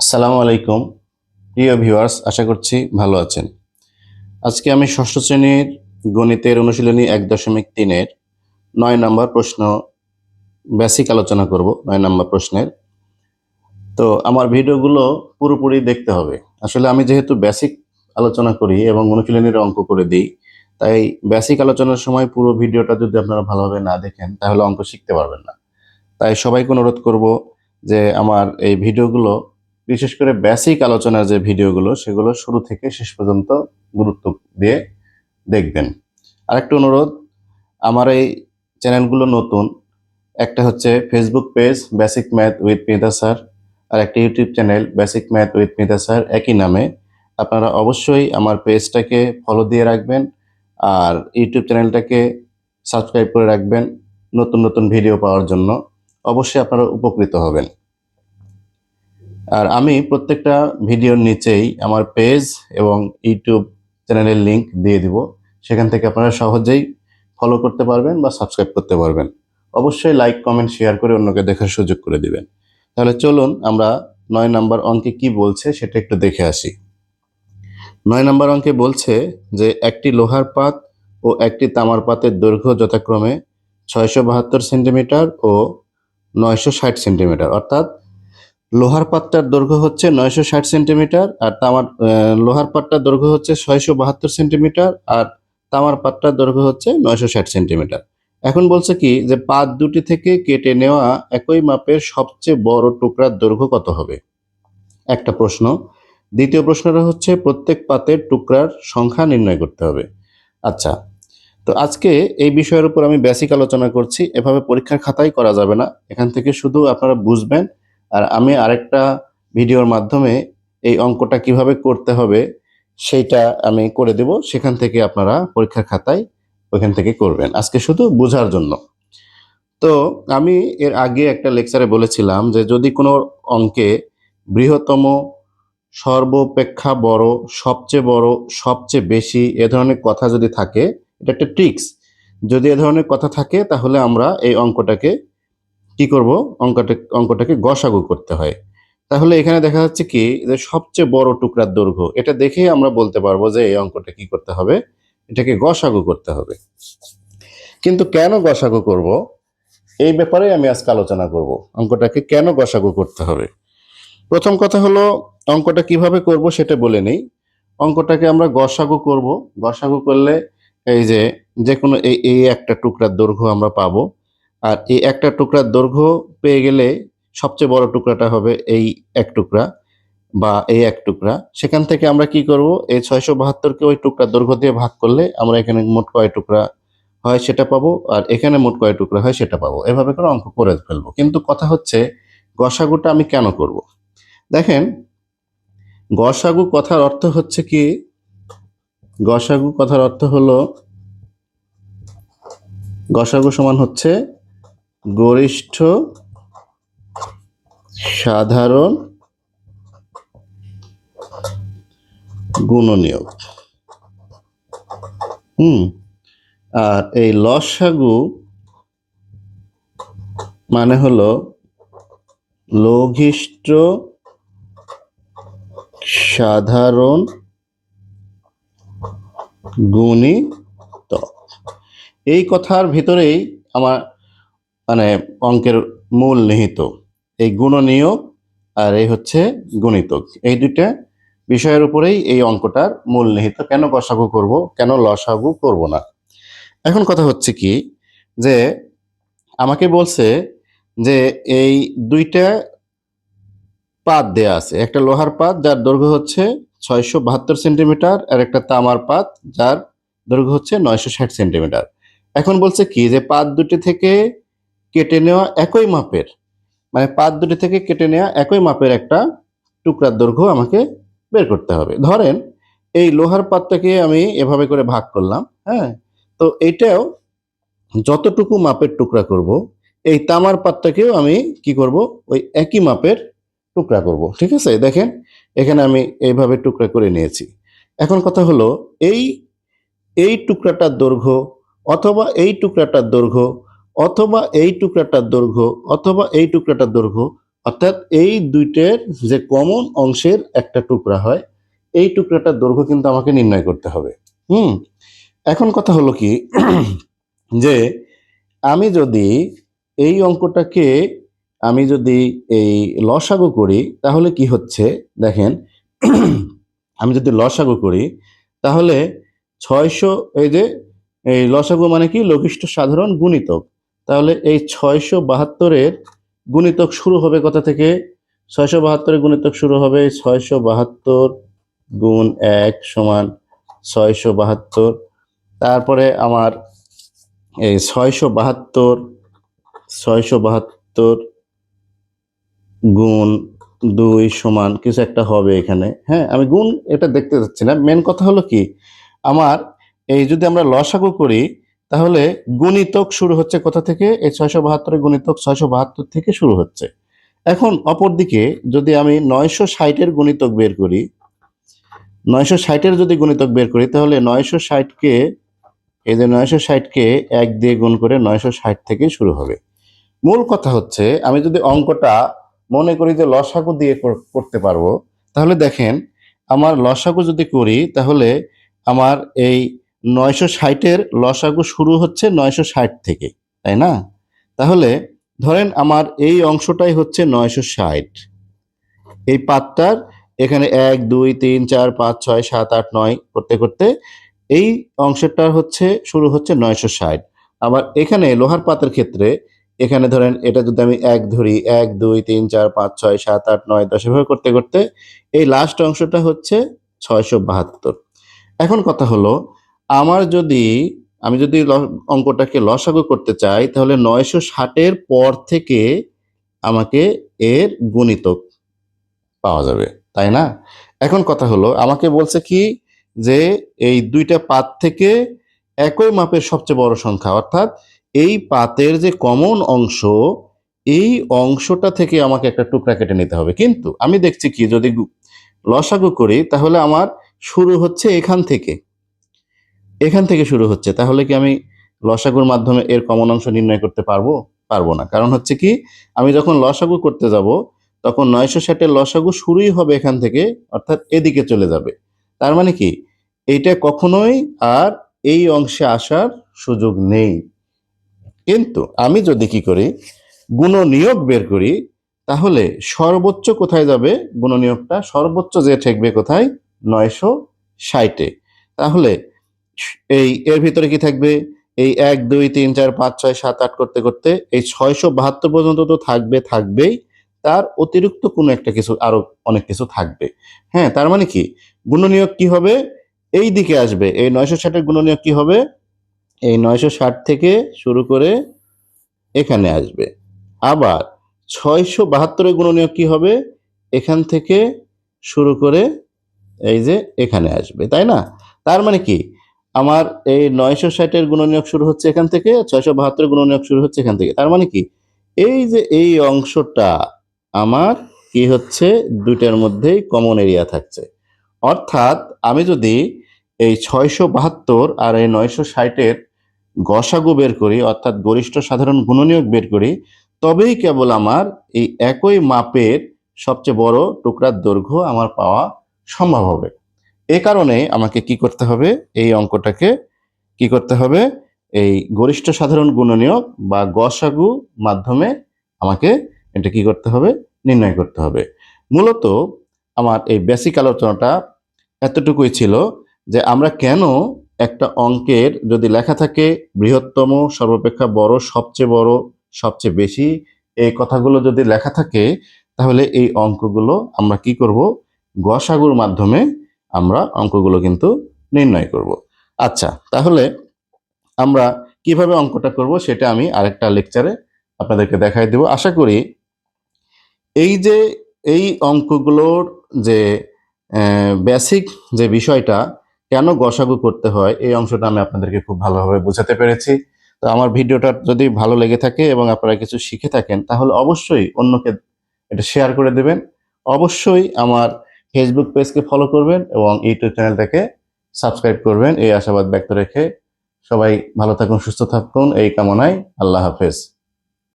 আসসালামু আলাইকুম প্রিয় ভিউয়ার্স, আশা করছি ভালো আছেন। আজকে আমি ষষ্ঠ শ্রেণীর গণিতের অনুশীলনী 1.3-এর 9 নম্বর প্রশ্ন বেসিক আলোচনা করব। 9 নম্বর প্রশ্নের তো আমার ভিডিওগুলো পুরোপুরি দেখতে হবে। আসলে আমি যেহেতু বেসিক আলোচনা করি এবং অনুশীলনীর অঙ্ক করে দিই, তাই বেসিক আলোচনার সময় পুরো ভিডিওটা যদি আপনারা ভালোভাবে না দেখেন তাহলে অঙ্ক শিখতে পারবেন না। তাই সবাইকে অনুরোধ করব যে আমার এই ভিডিওগুলো, বিশেষ করে বেসিক আলোচনার যে ভিডিওগুলো, সেগুলো শুরু থেকে শেষ পর্যন্ত গুরুত্ব দিয়ে দেখবেন। আরেকটা অনুরোধ, আমার এই চ্যানেলগুলো নতুন। একটা হচ্ছে Facebook page basic math with Mita sir, আর একটা YouTube channel basic math with Mita sir, একই নামে। আপনারা অবশ্যই আমার পেজটাকে ফলো দিয়ে রাখবেন আর ইউটিউব চ্যানেলটাকে সাবস্ক্রাইব করে রাখবেন নতুন নতুন ভিডিও পাওয়ার জন্য। অবশ্যই আপনারা উপকৃত হবেন। আর আমি প্রত্যেকটা ভিডিওর নিচেই আমার পেজ এবং ইউটিউব চ্যানেলের লিংক দিয়ে দিব, সেখান থেকে আপনারা সহজেই ফলো করতে পারবেন বা সাবস্ক্রাইব করতে পারবেন। অবশ্যই লাইক কমেন্ট শেয়ার করে অন্যকে দেখার সুযোগ করে দিবেন। তাহলে চলুন আমরা 9 নম্বর অঙ্কে কি বলছে সেটা একটু দেখে আসি। 9 নম্বর অঙ্কে বলছে যে একটি লোহার পাত ও একটি তামার পাতের দৈর্ঘ্য যথাক্রমে 672 সেন্টিমিটার ও 960 সেন্টিমিটার। অর্থাৎ লোহার পাতটার দৈর্ঘ্য হচ্ছে 960 সেন্টিমিটার আর লোহার পাতটার দৈর্ঘ্য হচ্ছে 672 সেন্টিমিটার আর তামার পাতটার দৈর্ঘ্য হচ্ছে 960 সেন্টিমিটার। এখন বলছে কি যে পাত দুটি থেকে কেটে নেওয়া একই মাপের সবচেয়ে বড় টুকরার দৈর্ঘ্য কত হবে, একটা প্রশ্ন। দ্বিতীয় প্রশ্নটা হচ্ছে প্রত্যেক পাতের টুকরার সংখ্যা নির্ণয় করতে হবে। আচ্ছা, তো আজকে এই বিষয়ের উপর আমি বেসিক আলোচনা করছি। এভাবে পরীক্ষার খাতায় করা যাবে না, এখান থেকে শুধু আপনারা বুঝবেন। আর আমি আরেকটা ভিডিওর মাধ্যমে এই অঙ্কটা কিভাবে করতে হবে সেইটা আমি করে দেব, সেখান থেকে আপনারা পরীক্ষার খাতায় ওইখান থেকে করবেন। আজকে শুধু বোঝার জন্য। তো আমি এর আগে একটা লেকচারে বলেছিলাম যে যদি কোনো অঙ্কে বৃহত্তম, সর্বাপেক্ষা বড়, সবচেয়ে বড়, সবচেয়ে বেশি এ ধরনের কথা যদি থাকে, এটা একটা ট্রিক্স। যদি এ ধরনের কথা থাকে তাহলে আমরা এই অঙ্কটাকে কি করব, অঙ্কটাকে গসাগু করতে হয়। তাহলে এখানে দেখা যাচ্ছে কি যে সবচেয়ে বড় টুকরার দৈর্ঘ্য, এটা দেখেই আমরা বলতে পারবো যে এই অঙ্কটা কি করতে হবে, এটাকে গসাগু করতে হবে। কিন্তু কেন গসাগু করব, এই ব্যাপারে আমি আজকে আলোচনা করব। অঙ্কটাকে কেন গসাগু করতে হবে। প্রথম কথা হলো, অঙ্কটা কিভাবে করব সেটা বলে নেই। অঙ্কটাকে আমরা গসাগু করব। গসাগু করলে এই যে যে কোনো এই একটা টুকরার দৈর্ঘ্য আমরা পাবো। আর এই একটা টুকরার দৈর্ঘ্য পেয়ে গেলে সবচেয়ে বড় টুকরাটা হবে এই এক টুকরা বা এই এক টুকরা। সেখান থেকে আমরা কি করব, এই 672কে ওই টুকরার দৈর্ঘ্য দিয়ে ভাগ করলে আমরা এখানে মোট কয় টুকরা হয় সেটা পাবো, আর এখানে মোট কয় টুকরা হয় সেটা পাবো। এভাবে করে অঙ্ক করে ফেলবো। কিন্তু কথা হচ্ছে গসাগুটা আমি কেন করব। দেখেন, গসাগু কথার অর্থ হচ্ছে কি, গসাগু কথার অর্থ হলো গসাগু সমান হচ্ছে গরিষ্ঠ সাধারণ গুণনীয়ক। আর এই লসাগু মানে হলো লঘিষ্ঠ সাধারণ গুণিতক। এই কথার ভিতরেই আমার মানে অঙ্কের মূল নিহিত। এই গুণনীয়ক আর এই হচ্ছে গুণিতক, এই দুইটা বিষয়ের উপরেই এই অঙ্কটার মূল নিহিত। কেন গসাগু করব, কেন লসাগু করব না। এখন কথা হচ্ছে কি যে আমাকে বলছে যে এই দুইটা পাত দেয়া আছে, একটা লোহার পাত যার দৈর্ঘ্য হচ্ছে 672 সেন্টিমিটার আর একটা তামার পাত যার দৈর্ঘ্য হচ্ছে 960 সেন্টিমিটার। এখন বলছে কি যে পাত দুটি থেকে কেটে নেওয়া একই মাপের, মানে পাত দুটি থেকে কেটে নেওয়া একই মাপের একটা টুকরার দৈর্ঘ্য আমাকে বের করতে হবে। ধরেন এই লোহার পাতটাকে আমি এভাবে করে ভাগ করলাম, হ্যাঁ। তো এইটাও যতটুকু মাপের টুকরা করব, এই তামার পাতটাকেও আমি কি করব, ওই একই মাপের টুকরা করব। ঠিক আছে, দেখেন এখানে আমি এইভাবে টুকরা করে নিয়েছি। এখন কথা হলো এই এই টুকরাটার দৈর্ঘ্য অথবা এই টুকরাটার দৈর্ঘ্য অথবা এই টুকরাটার দৈর্ঘ্য অথবা এই টুকরাটার দৈর্ঘ্য অর্থাৎ এই দুইটার যে কমন অংশের একটা টুকরা হয়, এই টুকরাটার দৈর্ঘ্য কিন্তু আমাকে নির্ণয় করতে হবে। এখন কথা হলো কি যে আমি যদি এই অঙ্কটাকে আমি যদি এই লসাগু করি তাহলে কি হচ্ছে দেখেন। আমি যদি লসাগু করি তাহলে 600, এই যে এই লসাগু মানে কি লঘিষ্ঠ সাধারণ গুণিতক, তাহলে এই 672-এর গুণিতক শুরু হবে কোথা থেকে? 672-এর গুণিতক শুরু হবে 672 গুণ 1 সমান 672। তারপরে আমার এই 672 গুণ 2 সমান কিছু একটা হবে এখানে। হ্যাঁ, আমি গুণ এটা দেখতে যাচ্ছি না, মেন কথা হলো কি আমার এই যদি আমরা লসাগু করি তাহলে গুণিতক শুরু হচ্ছে কোথা থেকে? এই 672-এর গুণিতক 672 থেকে শুরু হচ্ছে। এখন অপরদিকে যদি আমি 960-এর গুণিতক বের করি, 960-এর যদি গুণিতক বের করি তাহলে 960-কে এই যে 960-কে 1 দিয়ে গুণ করে 960 থেকে শুরু হবে। মূল কথা হচ্ছে আমি যদি অঙ্কটা মনে করি যে লসাগু দিয়ে করতে পারবো, তাহলে দেখেন আমার লসাগু যদি করি তাহলে আমার এই 960-এর লসাগু শুরু হচ্ছে 960 থেকে, তাই না? তাহলে ধরেন আমার এই অংশটাই হচ্ছে 960, এই পাতটার এখানে 1 2 3 4 5 6 7 8 9 করতে করতে এই অংশটার হচ্ছে শুরু হচ্ছে 960। আবার এখানে লোহার পাতের ক্ষেত্রে এখানে ধরেন এটা যদি আমি 1 ধরি 1 2 3 4 5 6 7 8 9 10 এভাবে করতে করতে এই লাস্ট অংশটা হচ্ছে 672। এখন কথা হলো আমার যদি আমি যদি অঙ্কটাকে লসাগু করতে চাই তাহলে 960-এর পর থেকে আমাকে এর গুণিতক পাওয়া যাবে, তাই না? এখন কথা হলো আমাকে বলছে কি যে এই দুইটা পাত থেকে একই মাপের সবচেয়ে বড় সংখ্যা, অর্থাৎ এই পাতের যে কমন অংশ এই অংশটা থেকে আমাকে একটা টুকরা কেটে নিতে হবে। কিন্তু আমি দেখছি কি যদি লসাগু করি তাহলে আমার শুরু হচ্ছে এখান থেকে, এখান থেকে শুরু হচ্ছে, তাহলে কি আমি লসাগুর মাধ্যমে এর কমন অংশ নির্ণয় করতে পারবো? পারবো না। কারণ হচ্ছে কি আমি যখন লসাগু করতে যাব তখন 960-এর লসাগু শুরুই হবে এখান থেকে, অর্থাৎ এদিকে চলে যাবে। তার মানে কি এইটা কখনোই আর এই অংশে আসার সুযোগ নেই। কিন্তু আমি যদি কি করি গুণনীয়ক বের করি তাহলে সর্বোচ্চ কোথায় যাবে? গুণনীয়কটা সর্বোচ্চ যে ঠেকবে কোথায়? 960-এ। তাহলে এর ভিতরে কি থাকবে? এই 1 2 3 4 5 6 7 8 করতে করতে এই 672 পর্যন্ত তো থাকবেই, তার অতিরিক্ত কোনো একটা কিছু আরো অনেক কিছু থাকবে। হ্যাঁ, তার মানে কি গুণনীয়ক কি হবে? এই দিকে আসবে। এই 960-এর গুণনীয়ক কি হবে? এই 960 থেকে শুরু করে এখানে আসবে। আবার 672-এর গুণনীয়ক কি হবে? এখান থেকে শুরু করে এই যে এখানে আসবে, তাই না? তার মানে কি আমার এই 960-এর গুণনীয়ক শুরু হচ্ছে এখান থেকে, 672-এর গুণনীয়ক শুরু হচ্ছে এখান থেকে। তার মানে কি এই যে এই অংশটা আমার কি হচ্ছে দুইটার মধ্যেই কমন এরিয়া থাকছে। অর্থাৎ আমি যদি এই 672 আর এই 960-এর গসাগু বের করি, অর্থাৎ গরিষ্ঠ সাধারণ গুণনীয়ক বের করি, তবেই কেবল আমার এই একই মাপের সবচেয়ে বড় টুকরার দৈর্ঘ্য আমার পাওয়া সম্ভব হবে। এ কারণে আমাকে কি করতে হবে? এই অঙ্কটাকে কি করতে হবে? এই গরিষ্ঠ সাধারণ গুণনীয়ক বা গসাগু মাধ্যমে আমাকে এটা কি করতে হবে? নির্ণয় করতে হবে। মূলত আমার এই বেসিক আলোচনাটা এতটুকুই ছিল যে আমরা কেন একটা অঙ্কের যদি লেখা থাকে বৃহত্তম, সর্বাপেক্ষা বড়, সবচেয়ে বড়, সবচেয়ে বেশি, এই কথাগুলো যদি লেখা থাকে তাহলে এই অঙ্কগুলো আমরা কি করব? গসাগুর মাধ্যমে আমরা অঙ্কগুলো কিন্তু নির্ণয় করব। আচ্ছা, তাহলে আমরা কিভাবে অঙ্কটা করব সেটা আমি আরেকটা লেকচারে আপনাদেরকে দেখাই দেব। আশা করি এই যে এই অঙ্কগুলোর যে বেসিক যে বিষয়টা কেন গসাগু করতে হয় এই অংশটা আমি আপনাদেরকে খুব ভালোভাবে বোঝাতে পেরেছি। তো আমার ভিডিওটা যদি ভালো লেগে থাকে এবং আপনারা কিছু শিখে থাকেন তাহলে অবশ্যই অন্যকে এটা শেয়ার করে দেবেন। অবশ্যই আমার ফেসবুক পেজকে ফলো করবেন এবং ইউটিউব চ্যানেলটাকে সাবস্ক্রাইব করবেন, এই আশাবাদ ব্যক্ত রেখে সবাই ভালো থাকুন, সুস্থ থাকুন এই কামনায়। আল্লাহ হাফেজ।